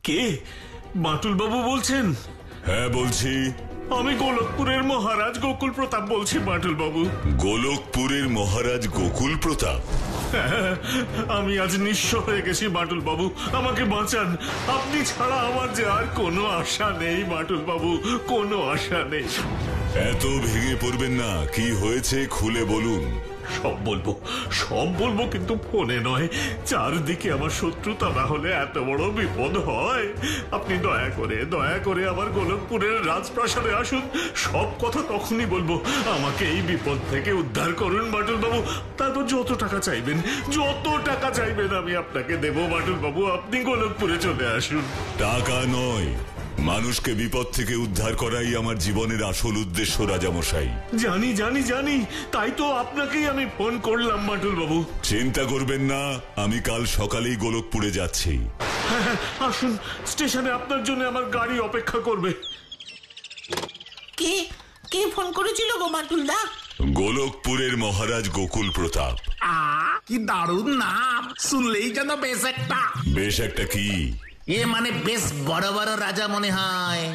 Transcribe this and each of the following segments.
কে? বাটুল বাবু বলছেন? হ্যাঁ বলছি। আমি গোলকপুরের মহারাজ গোকুল প্রতাপ বলছি বাটুল বাবু। গোলকপুরের মহারাজ গোকুল প্রতাপ? আমি আজ নিঃস্ব হয়ে গেছি বাটুল বাবু, আমাকে বাঁচান। আপনি ছাড়া আমার যে আর কোনো আশা নেই বাটুল বাবু, কোনো আশা নেই। এত ভেঙে পড়বেন না, কি হয়েছে খুলে বলুন। সব বলবো, কিন্তু ফোনে নয়। চারদিকে আমার শত্রুতা, না হলে এত বড় বিপদ হয়। আপনি দয়া করে আমার গোলকপুরের রাজপ্রাসাদে আসুন, সব কথা তখনই বলবো। আমাকে এই বিপদ থেকে উদ্ধার করুন বাটুল বাবু। তারপর যত টাকা চাইবেন আমি আপনাকে দেব বাটুল বাবু। আপনি গোলকপুরে চলে আসুন। টাকা নয়, মানুষকে বিপদ থেকে উদ্ধার করাই আমার জীবনের আসল উদ্দেশ্য রাজামশাই। জানি, তাই তো আপনাকেই আমি ফোন করলাম বাটুল বাবু। চিন্তা করবেন না, আমি কাল সকালেই গোলকপুরে যাচ্ছি। হ্যাঁ, আসুন, স্টেশনে আপনার জন্য আমার গাড়ি অপেক্ষা করবে। কে ফোন করেছিল গো বাটুল দা? গোলকপুরের মহারাজ গোকুল প্রতাপ। কি দারুণ নাম, শুনলেই যেন বেশ একটা কি? মানে বেশ বড় বড় রাজা মনে হয়।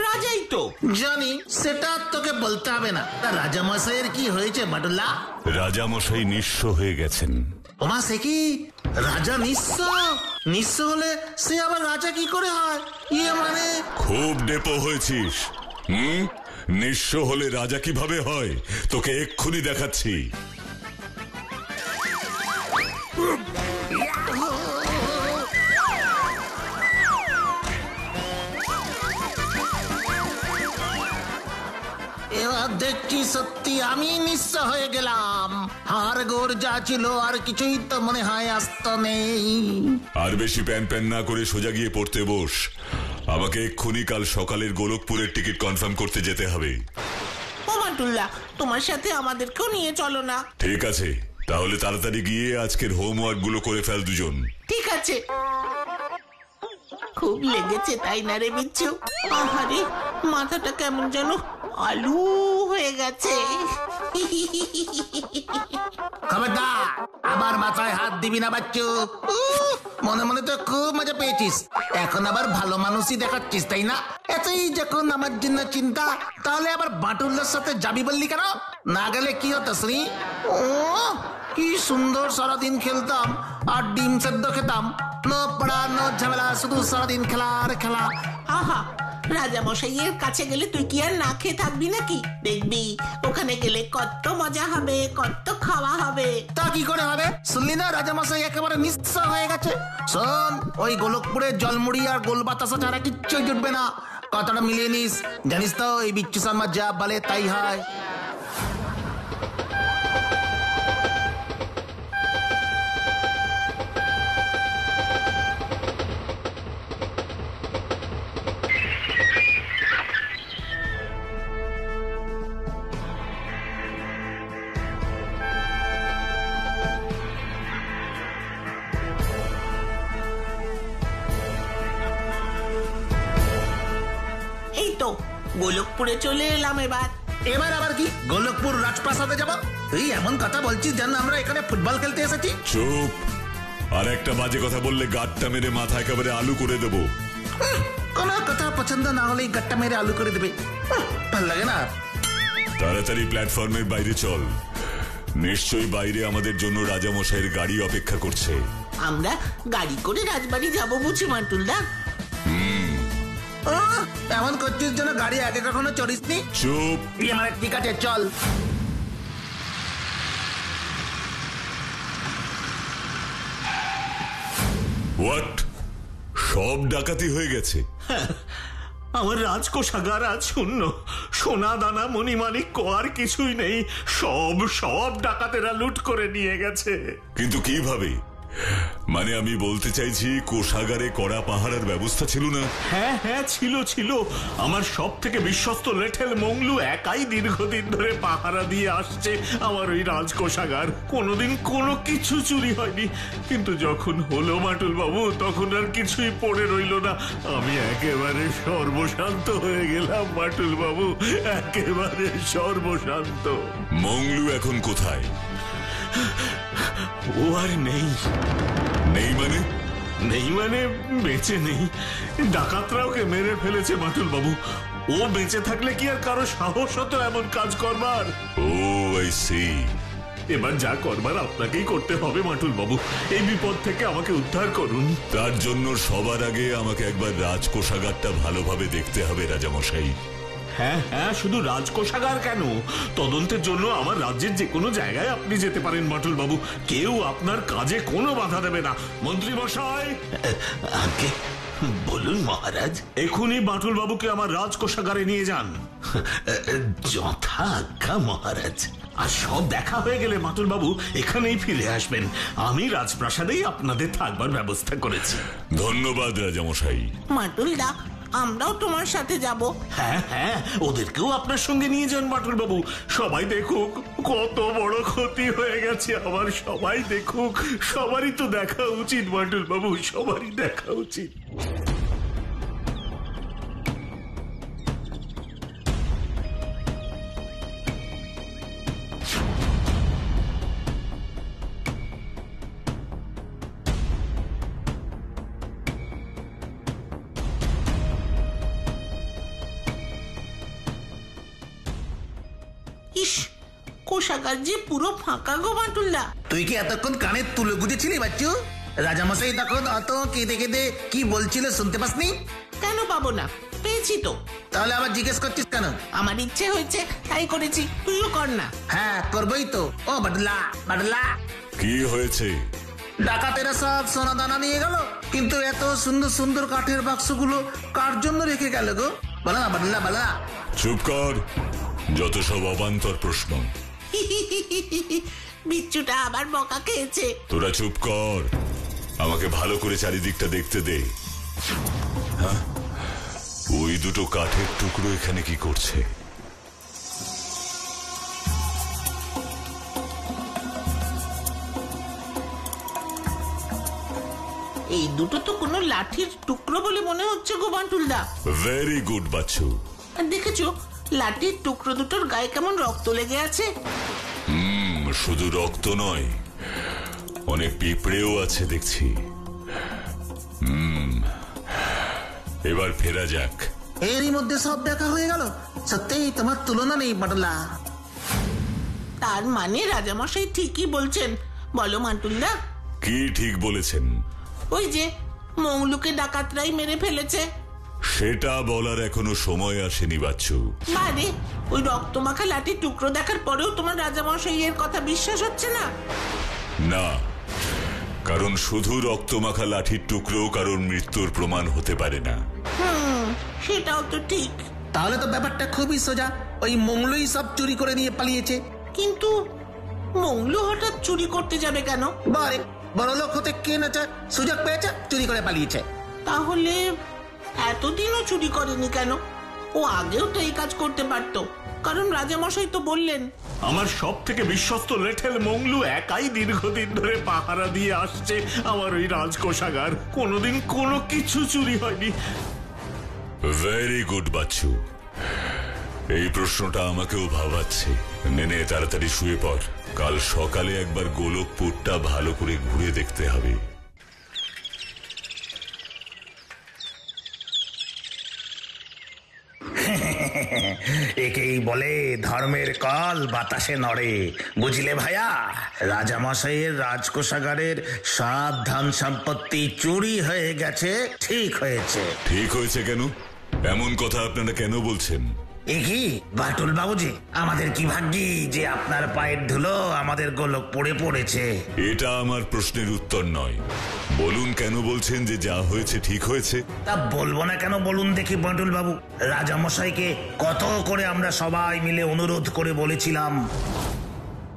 রাজাই তো জানি, সেটা তোকে বলতে হবে না। রাজা মশাইয়ের কি হয়েছে বাটুল্লা? রাজামশাই নিঃস্ব হয়ে গেছেন। ওমা, সে কি? রাজা নিঃস্ব হলে সে আবার রাজা কি করে হয়? মানে খুব ডেপো হয়েছিস। নিঃস্ব হলে রাজা কিভাবে হয় তোকে এক্ষুনি দেখাচ্ছি। এবার দেখছি সত্যি আমি নিঃস্ব হয়ে গেলাম। হাড় গোড় যা ছিল আর কিছুই তো মনে হয় আস্ত নেই। আর বেশি প্যান না করে সোজা গিয়ে পড়তে বস। আমাকে এক্ষুনি কাল সকালের গোলকপুরের টিকিট কনফার্ম করতে যেতে হবে। ও বাটুল্লা, তোমার সাথে আমাদেরকেও নিয়ে চলো না? ঠিক আছে, তাহলে তাড়াতাড়ি গিয়ে আজকের হোমওয়ার্ক গুলো করে ফেল দুজন। ঠিক আছে। খুব লেগেছে তাই না রে বিচ্ছু? আহারে, মাথাটা কেমন যেন আলু হয়ে গেছে। খবরদার, আবার মাথায় হাত দিবি না বাচ্চু। মনে মনে তো খুব মজা পেয়েছিস, এখন আবার ভালো মানুষই দেখাচ্ছিস তাই না? এতই যখন আমার জন্য চিন্তা, তাহলে আবার বাটুল্লার সাথে যাবি বললি কেন? না গেলে কি হতো শ্রী? কি সুন্দর সারাদিন খেলতাম আর ডিম সেদ্ধ খেতাম। নো পড়া নো ঝামেলা, শুধু সারাদিন খেলা আর খেলা। আহা, রাজা মশাইয়ের কাছে গেলে তুই কি আর না খেয়ে থাকবি নাকি? দেখবি ওখানে গেলে কত মজা হবে, কত খাওয়া হবে। তা কি করে হবে? শুনলি না রাজা মশাই একেবারে নিঃস্ব হয়ে গেছে। শোন, ওই গোলকপুরে জলমুড়ি আর গোল বাতাসা ছাড়া কিচ্ছুই জুটবে না। কথাটা মিলিয়ে নিস। জানিস তো, এই বিচ্ছু শর্মা যা বলে তাই হয়। গোলকপুরে চলে এলাম। এবার আবার কি গোলকপুর রাজপ্রাসাদে যাব? তুই এমন কথা বলছিস যেন আমরা এখানে ফুটবল খেলতে এসেছি। চুপ! আর একটা বাজে কথা বললে গাঁটটা মেরে মাথা একেবারে আলু করে দেবো। কোন কথা পছন্দ না হলেই গাঁটটা মেরে আলু করে দেবে, ভাল লাগে না। তাড়াতাড়ি প্ল্যাটফর্মের বাইরে চল। নিশ্চয়ই বাইরে আমাদের জন্য রাজামশাইয়ের গাড়ি অপেক্ষা করছে। আমরা গাড়ি করে রাজবাড়ি যাবো বুঝি বাটুলদা? এমন করছিস যেন গাড়ি আগে কখনো চড়িসনি। চুপ! ঠিক আছে, চল। হোয়াট? সব ডাকাতি হয়ে গেছে? আমার রাজকোষাগার আজ শূন্য। সোনা দানা মণিমাণিক আর কিছুই নেই। সব ডাকাতেরা লুট করে নিয়ে গেছে। কিন্তু কিভাবে? মানে আমি বলতে চাইছি, কোষাগারে কড়া পাহারার ব্যবস্থা ছিল না? হ্যাঁ ছিল। আমার সব থেকে বিশ্বস্ত লেঠেল মংলু একাই দীর্ঘদিন ধরে পাহারা দিয়ে আসছে আমার ওই রাজকোষাগার। কোনোদিন কোনো কিছু চুরি হয়নি, কিন্তু যখন হলো বাটুল বাবু, তখন আর কিছুই পড়ে রইল না। আমি একেবারে সর্বশান্ত হয়ে গেলাম বাটুল বাবু, একেবারে সর্বশান্ত। মংলু এখন কোথায়? ও আর নেই। নেই মানে? নেই মানে বেঁচে নেই। ডাকাতরা ওকে মেরে ফেলেছে মাটুল বাবু। ও বেঁচে থাকলে কি আর কারো সাহস হতো এমন কাজ করবার? ও আই সি। এবার যা করবার আপনাকেই করতে হবে মাটুল বাবু। এই বিপদ থেকে আমাকে উদ্ধার করুন। তার জন্য সবার আগে আমাকে একবার রাজকোষাগারটা ভালোভাবে দেখতে হবে রাজামশাই। হ্যাঁ হ্যাঁ, শুধু রাজকোষাগার কেন, তদন্তের জন্য আমার রাজ্যের যে কোনো জায়গায় আপনি যেতে পারেন মাটুল বাবু। কেউ আপনার কাজে কোনো বাধা দেবে না। মন্ত্রী মশাই। আগে বলুন মহারাজ। এখনই বাটুল বাবুকে আমার রাজকোষাগারে নিয়ে যান। যথা আজ্ঞা মহারাজ। আর সব দেখা হয়ে গেলে মাটুল বাবু এখানেই ফিরে আসবেন। আমি রাজপ্রাসাদেই আপনাদের থাকবার ব্যবস্থা করেছি। ধন্যবাদ রাজামশাই। মাটুলদা, আমরাও তোমার সাথে যাব। হ্যাঁ হ্যাঁ, ওদেরকেও আপনার সঙ্গে নিয়ে যান বাটুল বাবু। সবাই দেখুক কত বড় ক্ষতি হয়ে গেছে আমার। সবাই দেখুক, সবারই তো দেখা উচিত বাটুল বাবু, সবারই দেখা উচিত। ইস, কোষাগার যে পুরো ফাঁকা গো মাটুলদা। তুই কি এতক্ষণ কানে তুলে গুজেছিলি বাচ্চু? রাজামশাই তখন অত কেঁদে কেঁদে কি বলছিল শুনতে পাসনি? কেন পাবো না, পেয়েছি তো। তাহলে আবার জিজ্ঞেস করছিস কেন? আমার ইচ্ছে হয়েছে তাই করেছি, তুইও কর না। হ্যাঁ করবোই তো। ও বাটলা বাটলা, কি হয়েছে? ডাকাতেরা সব সোনা দানা নিয়ে গেল, কিন্তু এত সুন্দর সুন্দর কাঠের বাক্সগুলো কার জন্য রেখে গেল গো? বলা না বাটলা বলা। চুপ কর, যত সব অবান্তর প্রশ্ন। বিচ্ছুটা আবার বকা খেয়েছে। তোরা চুপ কর, আমাকে ভালো করে চারিদিকটা দেখতে দে। হ্যাঁ, ওই দুটো কাঠের টুকরো এখানে কি করছে? এই দুটো তো কোনো লাঠির টুকরো বলে মনে হচ্ছে গো বান্টুলদা। Very good Bachchu. আর দেখেছো লাঠির টুকরো দুটোর গায়ে কেমন রক্ত লেগে আছে? শুধু রক্ত নয়, অনেক পিঁপড়েও আছে দেখছি। এবার ফেরা যাক। এরই মধ্যে সব দেখা হয়ে গেল। সত্যিই তোমার তুলনা নেই বাটলা। তার মানে রাজামশাই ঠিকই বলছেন। বলো মান্টুলদা। কি ঠিক বলেছেন? ওই যে মংলুকে ডাকাতরাই মেরে ফেলেছে। সেটা বলার এখনো সময় আসেনি বাচ্চু। মানে ওই রক্তমাখা লাঠির টুকরো দেখার পরেও তোমার রাজামশাই এর কথা বিশ্বাস হচ্ছে না? না, কারণ শুধু রক্তমাখা লাঠির টুকরো কারণ মৃত্যুর প্রমাণ হতে পারে না। সেটাও তো ঠিক। তাহলে তো ব্যাপারটা খুবই সোজা। ওই মংলুই সব চুরি করে নিয়ে পালিয়েছে। কিন্তু মংলু হঠাৎ চুরি করতে যাবে কেন? বারে বড় লোক হতে কে না চায়, সুযোগ পেয়েছে চুরি করে পালিয়েছে। তাহলে এতদিনও চুরি করেনি কেন? ও আগেও তো এই কাজ করতে পারতো, কারণ রাজামশাই তো বললেন। আমার সব থেকে বিশ্বস্ত লেঠেল মংলু একাই দীর্ঘদিন ধরে পাহারা দিয়ে আসছে আমার ওই রাজকোষাগার। কোনোদিন কোনো কিছু চুরি হয়নি। ভেরি গুড বাচ্চু, এই প্রশ্নটা আমাকেও ভাবাচ্ছে। নে তাড়াতাড়ি শুয়ে পড়, কাল সকালে একবার গোলকপুরটা ভালো করে ঘুরে দেখতে হবে। একেই বলে ধর্মের কল বাতাসে নড়ে, বুঝলে ভাইয়া? রাজামশাইয়ের রাজকোষাগারের সব ধন সম্পত্তি চুরি হয়ে গেছে। ঠিক হয়েছে। ঠিক হয়েছে কেন? এমন কথা আপনারা কেন বলছেন? কি বাটুল বাবুজি, আমাদের কি ভাগ্যি যে আপনার পায়ের ধুলো আমাদের গোলকপুরে পড়েছে। এটা আমার প্রশ্নের উত্তর নয়। বলুন কেন বলছেন যে যা হয়েছে ঠিক হয়েছে? তা বলবো না কেন বলুন দেখি বাটুল বাবু। রাজামশাইকে কত করে আমরা সবাই মিলে অনুরোধ করে বলেছিলাম,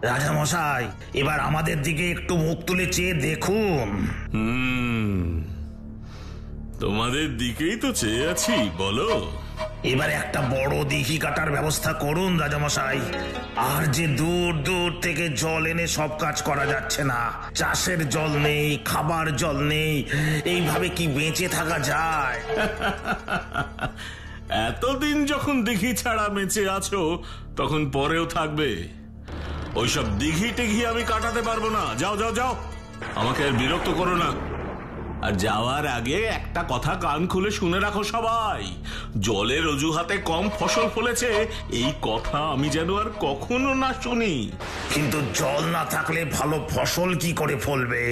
রাজামশাই এবার আমাদের দিকে একটু মুখ তুলে চেয়ে দেখুন। তোমাদের দিকেই তো চেয়ে আছি, বলো। এবারে একটা বড় দিঘি কাটার ব্যবস্থা করুন রাজামশাই। আর যে দূর দূর থেকে জল এনে সব কাজ করা যাচ্ছে না। চাষের জল নেই, খাবার জল নেই, এইভাবে কি বেঁচে থাকা যায়? এতদিন যখন দিঘি ছাড়া বেঁচে আছো তখন পরেও থাকবে। ওইসব দিঘি টিঘি আমি কাটাতে পারবো না। যাও যাও যাও, আমাকে আর বিরক্ত করো না। আর যাওয়ার আগে একটা কথা কান খুলে শুনে রাখো সবাই, জলের অজুহাতে কম ফসল ফলেছে এই কথা আমি যেন আর কখনো না শুনি। কিন্তু জল না থাকলে ভালো ফসল কি করে ফলবে?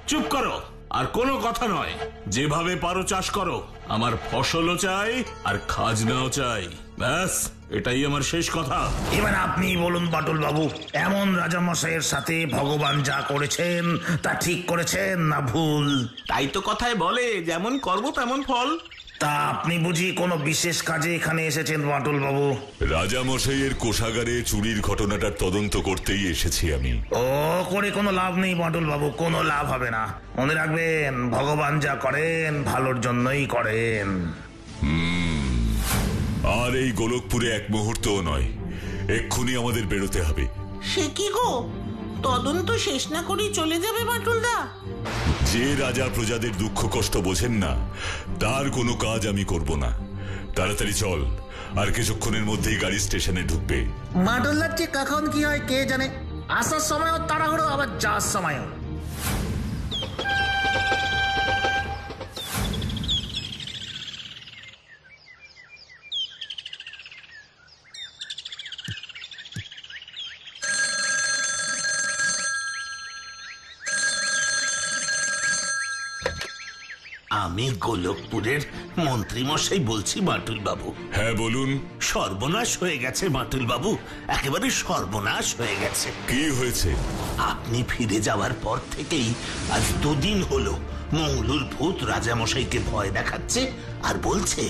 চুপ করো, আর কোনো কথা নয়। যেভাবে পারো চাষ করো, আমার ফসলও চাই আর খাজনাও চাই। ব্যাস, এটাই আমার শেষ কথা। এবার আপনি বলুন বাটুল বাবু, এমন রাজামশাইয়ের সাথে ভগবান যা করেছেন তা ঠিক করেছেন না ভুল? তাই তো কথায় বলে, যেমন কর্ম তেমন ফল। তা আপনি বুঝি কোনো বিশেষ কাজে এখানে এসেছেন বাটুল বাবু? রাজামশাইয়ের কোষাগারে চুরির ঘটনাটার তদন্ত করতেই এসেছি আমি। ও করে কোনো লাভ নেই বাটুল বাবু, কোনো লাভ হবে না। মনে রাখবেন, ভগবান যা করেন ভালোর জন্যই করেন। আর এই গোলকপুরে এক মুহূর্তও নয়, এক্ষুনি আমাদের বেরোতে হবে। সে কি গো, তদন্ত শেষ না করেই চলে যাবে বাটুলদা? যে রাজা প্রজাদের দুঃখ কষ্ট বোঝেন না, তার কোনো কাজ আমি করব না। তাড়াতাড়ি চল, আর কিছুক্ষণের মধ্যেই গাড়ি স্টেশনে ঢুকবে। বাটুলদার যে কখন কি হয় কে জানে, আসার সময়ও তাড়াহুড়ো, আবার যাওয়ার সময়ও। আমি গোলকপুরের মন্ত্রী মশাই বলছি বাটুল বাবু। হ্যাঁ বলুন। সর্বনাশ হয়ে গেছে বাটুল বাবু, একেবারে সর্বনাশ হয়ে গেছে। কি হয়েছে? আপনি ফিরে যাওয়ার পর থেকেই আজ 2 দিন হলো মঙ্গলুর ভূত রাজামশাইকে ভয় দেখাচ্ছে আর বলছে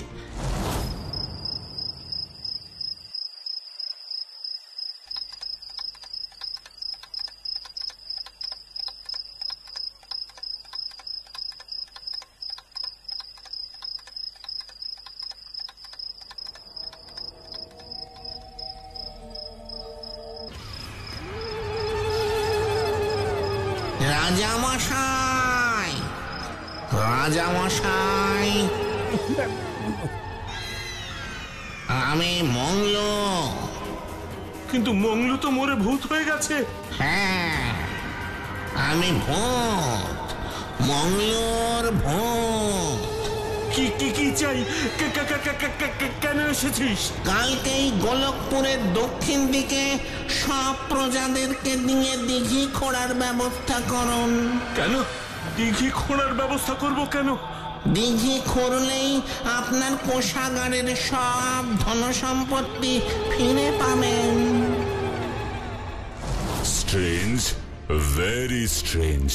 রাজামশাই, রাজামশাই, আমি মংলু। কিন্তু মংলু তো মরে ভূত হয়ে গেছে। হ্যাঁ, আমি ভূত, মংলুর ভূত। কি কি কি চাই? কেন এসেছিস? কালকেই গোলকপুরের দক্ষিণ দিকে সব প্রজাদেরকে নিয়ে দিঘি খোঁড়ার ব্যবস্থা করুন। কেন দিঘি খোঁড়ার ব্যবস্থা করব কেন? দিঘি খুঁড়লেই আপনার কোষাগারের সব ধনসম্পত্তি ফিরে পাবেন। Strange, very strange.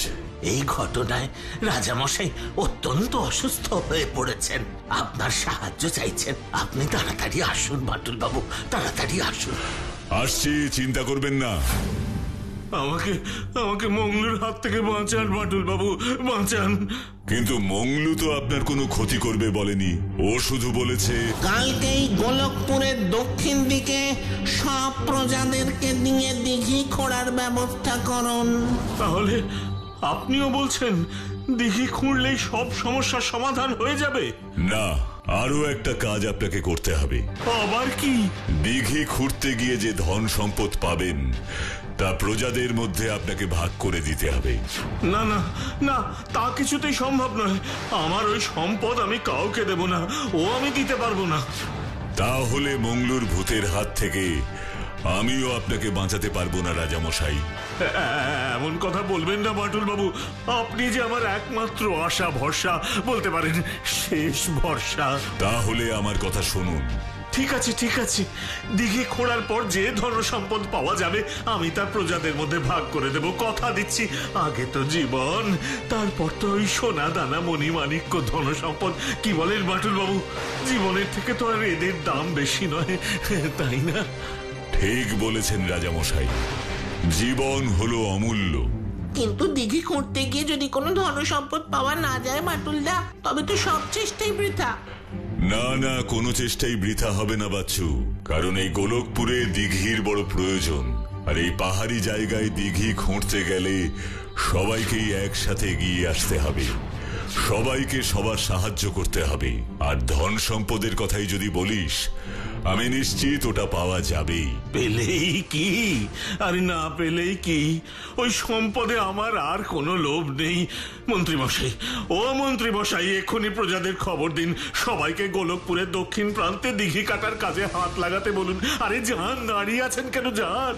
এই ঘটনায় রাজামশাই অত্যন্ত অসুস্থ হয়ে পড়েছেন, আপনার সাহায্য চাইছেন। আপনি তাড়াতাড়ি আসুন বাটুল বাবু, তাড়াতাড়ি আসুন। আসছি, চিন্তা করবেন না। আমাকে আমাকে মংলুর হাত থেকে বাঁচান বাটুল বাবু, বাঁচান। কিন্তু মংলু তো আপনার কোনো ক্ষতি করবে বলেনি, ও শুধু বলেছে কালকেই গোলকপুরের দক্ষিণ দিকে সব প্রজাদেরকে নিয়ে দিঘি খোঁড়ার ব্যবস্থা করুন। তাহলে আপনিও বলছেন দিঘি খুঁড়লেই সব সমস্যার সমাধান হয়ে যাবে? না, আরো একটা কাজ আপনাকে করতে হবে। আবার কি? দিঘি খুঁড়তে গিয়ে যে ধন সম্পদ পাবেন তা প্রজাদের মধ্যে আপনাকে ভাগ করে দিতে হবে। না না না, তা কিছুতেই সম্ভব নয়। আমার ওই সম্পদ আমি কাউকে দেব না, ও আমি দিতে পারবো না। তাহলে মংলুর ভূতের হাত থেকে আমিও আপনাকে বাঁচাতে পারবো না রাজামশাই। এমন কথা বলবেন না বাটুল বাবু, আপনি যে আমার একমাত্র আশা, ভরসা, বলতে পারেন শেষ ভরসা। তাহলে আমার কথা শুনুন। ঠিক আছে ঠিক আছে, দিঘি খোঁড়ার পর যে ধন সম্পদ পাওয়া যাবে আমি তা প্রজাদের মধ্যে ভাগ করে দেব, কথা দিচ্ছি। আগে তো জীবন, তারপর তো ওই সোনা দানা মণিমাণিক্য ধন সম্পদ। কি বলেন বাটুল বাবু? জীবনের থেকে তো আর এদের দাম বেশি নয়, তাই না? ঠিক বলেছেন রাজামশাই, জীবন হলো অমূল্য। কিন্তু দিঘি খুঁড়তে গিয়ে যদি কোনো ধনসম্পদ পাওয়া না যায় বাটুলদা, তবে তো সব চেষ্টাই বৃথা। না না, কোনো চেষ্টাই বৃথা হবে না বাচ্চু, কারণ এই গোলকপুরে দিঘির বড় প্রয়োজন। আর এই পাহাড়ি জায়গায় দিঘি খুঁড়তে গেলে সবাইকেই একসাথে এগিয়ে আসতে হবে, সবাইকে সবার সাহায্য করতে হবে। আর ধন সম্পদের কথাই যদি বলিস, আমি নিশ্চিত ওটা পাওয়া যাবেই। পেলেই কি, আরে না পেলেই কি, ওই সম্পদে আমার আর কোনো লোভ নেই। মন্ত্রী মশাই, ও মন্ত্রী মশাই, এক্ষুনি প্রজাদের খবর দিন, সবাইকে গোলকপুরের দক্ষিণ প্রান্তে দিঘি কাটার কাজে হাত লাগাতে বলুন। আরে যান, দাঁড়িয়ে আছেন কেন, যান।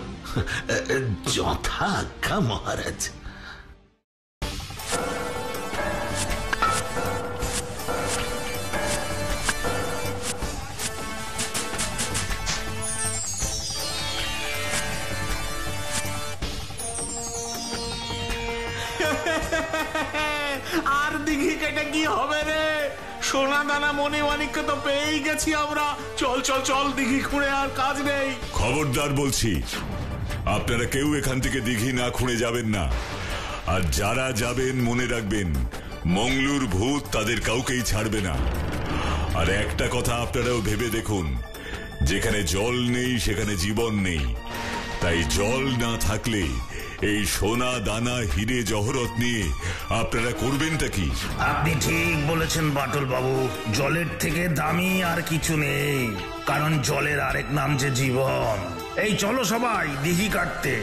যথা আজ্ঞা মহারাজ। আর দিঘি কেটে কি হবে রে, সোনা দানা মনে মানিককে তো পেয়েই গেছি আমরা। চল চল চল, দিঘি খুঁড়ে আর কাজ নেই। খবরদার বলছি, আপনারা কেউ এখান থেকে দিঘি না খুঁড়ে যাবেন না। আর যারা যাবেন মনে রাখবেন, মংলুর ভূত তাদের কাউকেই ছাড়বে না। আর একটা কথা আপনারাও ভেবে দেখুন, যেখানে জল নেই সেখানে জীবন নেই। তাই জল না থাকলে এই সোনা দানা হিরে জহরত নিয়ে আপনারা করবেনটা কি? আপনি ঠিক বলেছেন বাটুল বাবু, জলের থেকে দামি আর কিছু নেই, কারণ জলের আরেক নাম যে জীবন। এই চলো সবাই দিঘি কাটতে।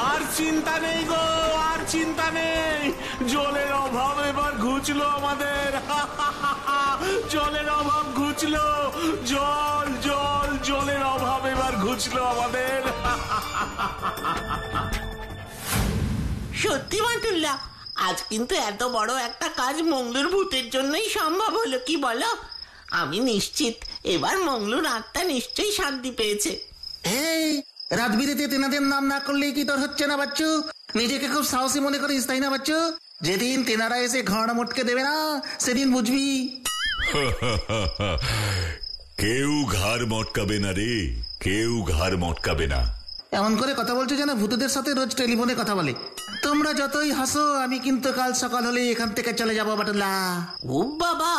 আর চিন্তা নেই গো, আর চিন্তা নেই। জলের অভাব এবার ঘুচলো আমাদের। জলের অভাব ঘুচলো, জল জল জলের অভাব এবার ঘুচলো আমাদের। সত্যি বাটুল্লা, আজ কিন্তু এত বড় একটা কাজ মংলুর ভূতের জন্যই সম্ভব হলো, কি বলো? আমি নিশ্চিত এবার মংলুর আত্মা নিশ্চয়ই শান্তি পেয়েছে। এই রাত বিরেতে তেনাদের নাম না করলেই কি তোর হচ্ছে না বাচ্চু? নিজেকে খুব সাহসী মনে করিস তাই না বাচ্চু? যেদিন তেনারা এসে ঘাড় মোটকে দেবে না, সেদিন বুঝবি। কেউ ঘাড় মটকাবে না রে, কেউ ঘাড় মটকাবে না। এমন করে কথা বলছো যেন ভূতদের সাথে রোজ টেলিফোনে কথা বলে। তোমরা যতই হাসো, আমি কিন্তু কাল সকাল হলে এখান থেকে চলে যাবো বাটুল্লা। ও বাবা,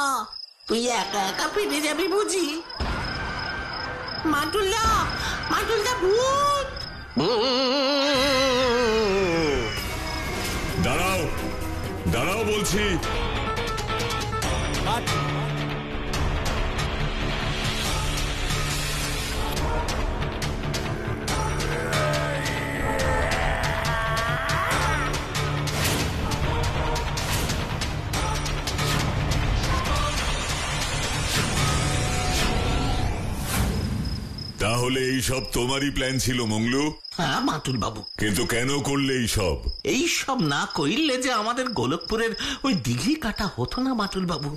তুই একা একা ফিরে যাবি বুঝি? মাটুল্লা, মাটুল্লা ভূত! দাঁড়াও দাঁড়াও বলছি। তাহলে এই সব তোমারই প্ল্যান ছিল মংলু? হ্যাঁ বাটুল বাবু। কিন্তু কেন করলে এই সব? এই সব না করলে যে আমাদের গোলকপুরের ওই দিঘি কাটা হতো না বাটুল বাবু।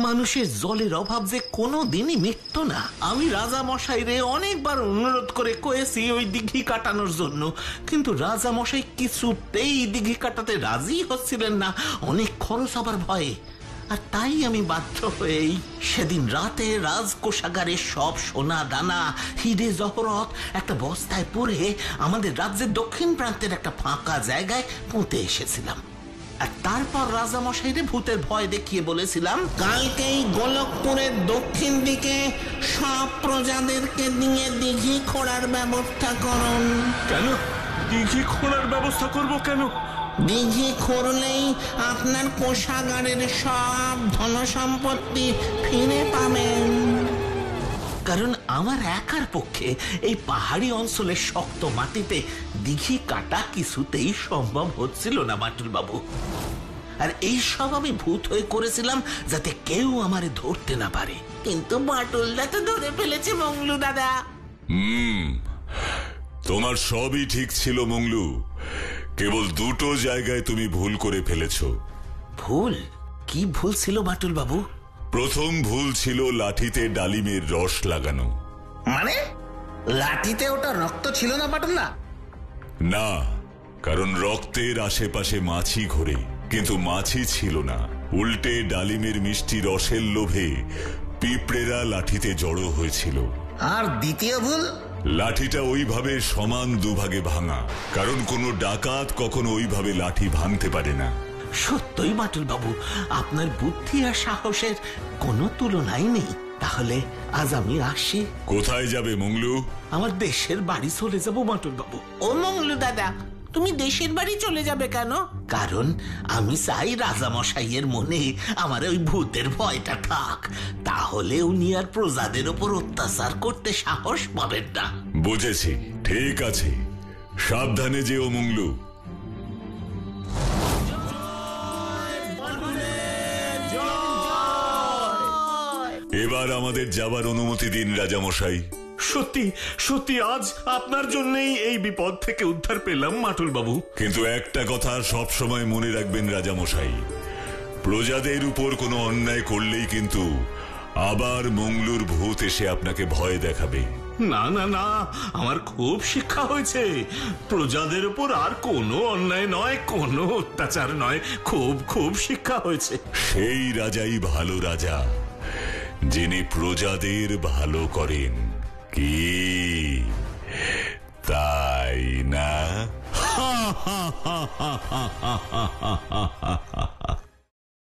মানুষের জলের অভাব যে কোনো দিনই মিটতো না। আমি রাজা মশাই রে অনেকবার অনুরোধ করে কয়েছি ওই দিঘি কাটানোর জন্য, কিন্তু রাজা মশাই কিছুতেই দিঘি কাটাতে রাজি হচ্ছিলেন না, অনেক খরচ হবার ভয়ে। আর তাই আমি বাধ্য হয়েই সেদিন রাতে রাজকোষাগারে সব সোনা দানা হিরে জহরত একটা বস্তায় পুরে আমাদের রাজ্যের দক্ষিণ প্রান্তের একটা ফাঁকা জায়গায় পুঁতে এসেছিলাম। আর তারপর রাজামশাইরে ভূতের ভয় দেখিয়ে বলেছিলাম, কালকেই গোলকপুরের দক্ষিণ দিকে সব প্রজাদেরকে নিয়ে দিঘি খোঁড়ার ব্যবস্থা করুন। কেন দিঘি খোঁড়ার ব্যবস্থা করব কেন? দিঘি খুঁড়লেই আপনার কোষাগারের সব ধন সম্পত্তি ফিরে পাবেন। কারণ আমার একার পক্ষে এই পাহাড়ি অঞ্চলের শক্ত মাটিতে দিঘি কাটা কিছুতেই সম্ভব হচ্ছিল না বাটুল বাবু। আর এই সব আমি ভূত হয়ে করেছিলাম যাতে কেউ আমারে ধরতে না পারে। কিন্তু বাটুলদা তো ধরে ফেলেছে মংলু দাদা। তোমার সবই ঠিক ছিল মংলু, কেবল দুটো জায়গায় তুমি ভুল করে ফেলেছো। ভুল? কি ভুল ছিল বাটুল বাবু? প্রথম ভুল ছিল লাঠিতে ডালিমের রস লাগানো। মানে লাঠিতে ওটা রক্ত ছিল না বাটুল্লা? না, কারণ রক্তের আশেপাশে মাছি ঘোরে, কিন্তু মাছি ছিল না। উল্টে ডালিমের মিষ্টি রসের লোভে পিঁপড়েরা লাঠিতে জড়ো হয়েছিল। আর দ্বিতীয় ভুল? লাঠিটা ওইভাবে সমান দুভাগে ভাঙা, কারণ কোনো ডাকাত কখনো ওইভাবে লাঠি ভাঙতে পারে না। সত্যই বাটুল বাবু, আপনার বুদ্ধি আর সাহসের কোনো তুলনাই নেই। তাহলে আজ আমি আসি। কোথায় যাবে মংলু? আমার দেশের বাড়ি চলে যাব বাটুল বাবু। ও মংলু দাদা, তুমি দেশের বাড়ি চলে যাবে কেন? কারণ আমি চাই রাজামশাইয়ের মনে আমার ওই ভূতের ভয়টা থাক, তাহলে উনি আর প্রজাদের ওপর অত্যাচার করতে সাহস পাবেন না। বুঝেছি, ঠিক আছে, সাবধানে যেও মংলু। এবার আমাদের যাবার অনুমতি দিন রাজামশাই। সত্যি সত্যি আজ আপনার জন্যই এই বিপদ থেকে উদ্ধার পেলাম মাটুল বাবু। কিন্তু একটা কথা সব সময় মনে রাখবেন রাজামশাই, প্রজাদের উপর কোনো অন্যায় করলেই কিন্তু আবার মংলুর ভূত এসে আপনাকে ভয় দেখাবে। না না না, আমার খুব শিক্ষা হয়েছে। প্রজাদের উপর আর কোনো অন্যায় নয়, কোনো অত্যাচার নয়, খুব খুব শিক্ষা হয়েছে। সেই রাজাই ভালো রাজা, যিনি প্রজাদের ভালো করেন, কি তাই না?